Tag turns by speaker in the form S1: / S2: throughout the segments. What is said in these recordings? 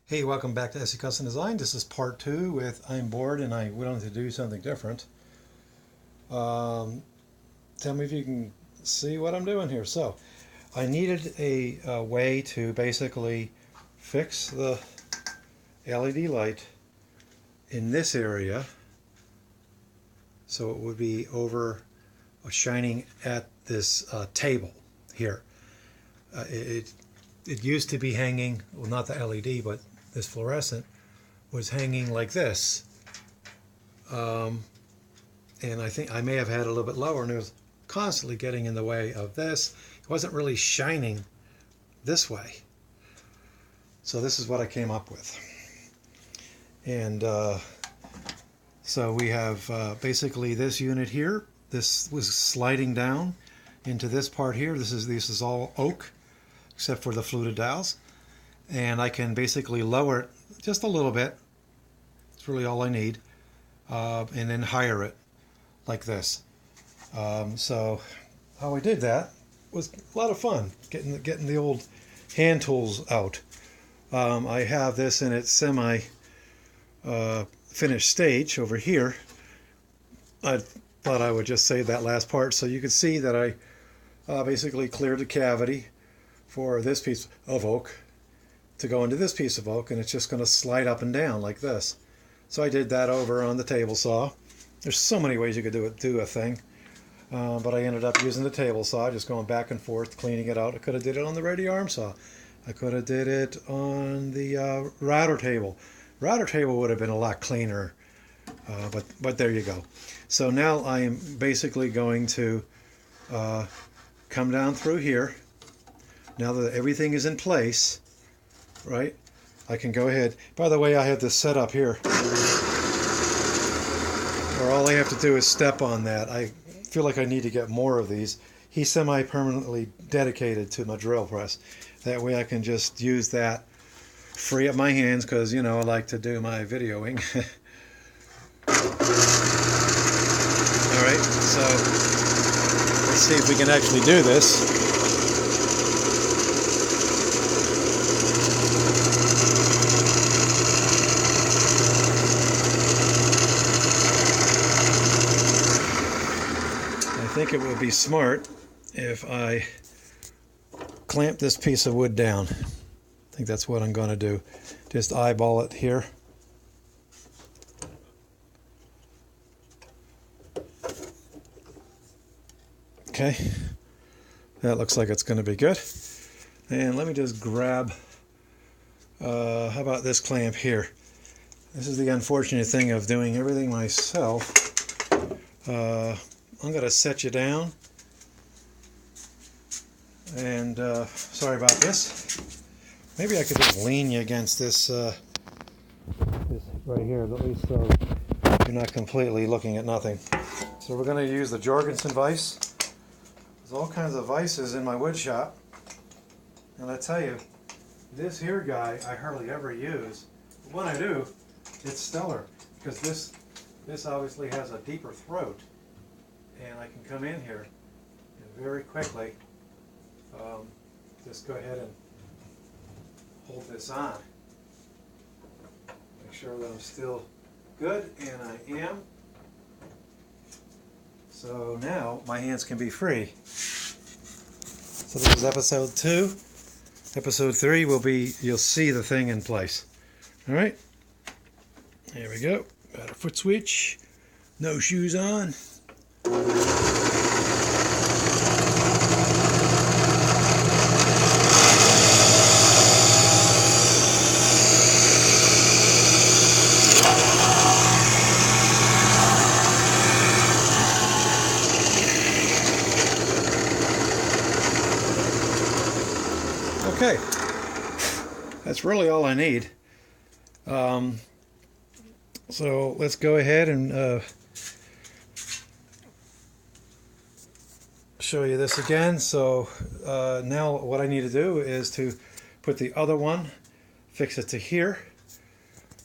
S1: Hey, welcome back to SE Custom Design. This is part 2 with I'm bored and I wanted to do something different. Tell me if you can see what I'm doing here. So, I needed a way to basically fix the LED light in this area so it would be over shining at this table here. It used to be hanging, well, not the LED, but this fluorescent was hanging like this. And I think I may have had it a little bit lower, and it was constantly getting in the way of this. It wasn't really shining this way. So this is what I came up with. And so we have basically this unit here. This was sliding down into this part here. This is all oak, except for the fluted dowels. And I can basically lower it just a little bit. It's really all I need. And then higher it like this. So how I did that was a lot of fun, getting the old hand tools out. I have this in its semi finished stage over here. I thought I would just save that last part so you could see that I basically cleared the cavity for this piece of oak to go into this piece of oak, and it's just going to slide up and down like this. So I did that over on the table saw. There's so many ways you could do a thing, but I ended up using the table saw, just going back and forth, cleaning it out. I could have did it on the ready arm saw. I could have did it on the router table. Router table would have been a lot cleaner, but there you go. So now I am basically going to come down through here. Now that everything is in place, right, I can go ahead. By the way, I have this set up here where all I have to do is step on that. I feel like I need to get more of these. He's semi-permanently dedicated to my drill press. That way I can just use that, free up my hands, because, you know, I like to do my videoing. Alright, so let's see if we can actually do this. I think it would be smart if I clamp this piece of wood down. I think that's what I'm going to do. Just eyeball it here. Okay, that looks like it's going to be good. And let me just grab, how about this clamp here? This is the unfortunate thing of doing everything myself. I'm going to set you down. And sorry about this. Maybe I could just lean you against this, this right here, at least so you're not completely looking at nothing. So we're going to use the Jorgensen vise. There's all kinds of vices in my wood shop. And I tell you, this here guy I hardly ever use. But when I do, it's stellar, because this obviously has a deeper throat. And I can come in here and very quickly just go ahead and hold this on. Make sure that I'm still good, and I am. So now my hands can be free. So this is episode 2. Episode 3 will be, you'll see the thing in place. Alright, there we go. Got a foot switch, no shoes on. Okay, that's really all I need. So let's go ahead and show you this again. So now what I need to do is to put the other one, fix it to here.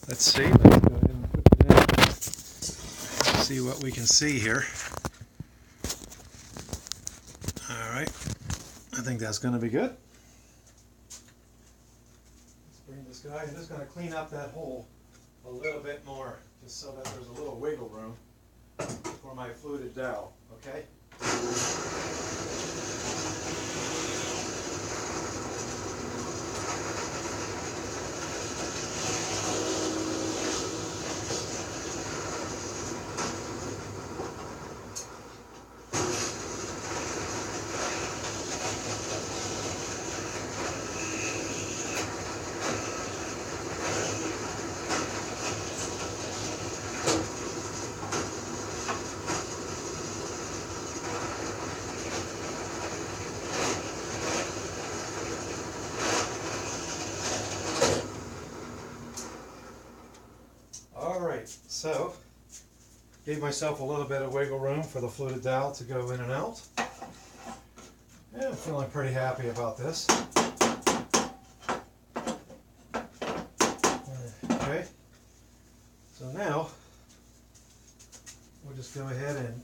S1: Let's see. Let's go ahead and put it in. Let's see what we can see here. All right, I think that's going to be good. bring this guy. I'm just going to clean up that hole a little bit more, just so that there's a little wiggle room for my fluted dowel, okay? So, gave myself a little bit of wiggle room for the fluted dowel to go in and out. And I'm feeling pretty happy about this. Okay, so now we'll just go ahead and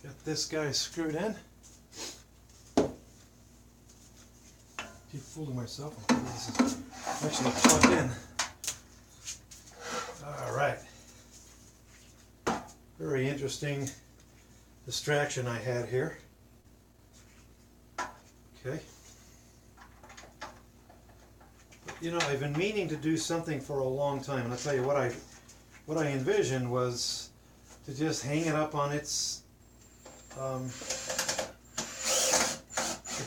S1: get this guy screwed in. Keep fooling myself. This is actually plugged in. Alright, very interesting distraction I had here. Okay. You know, I've been meaning to do something for a long time, and I'll tell you what I envisioned was to just hang it up on its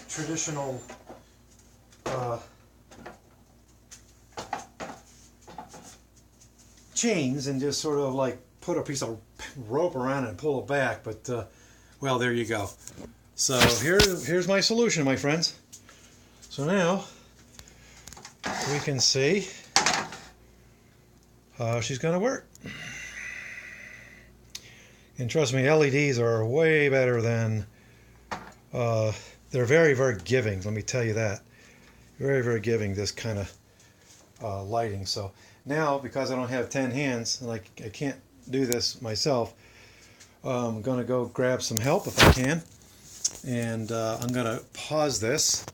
S1: traditional chains and just sort of like put a piece of rope around it and pull it back, but well, there you go. So here's my solution, my friends. So now we can see how she's going to work. And trust me, LEDs are way better than they're very, very giving, let me tell you that. Very, very giving, this kind of lighting. So now, because I don't have 10 hands and I can't do this myself, I'm going to go grab some help if I can. And I'm going to pause this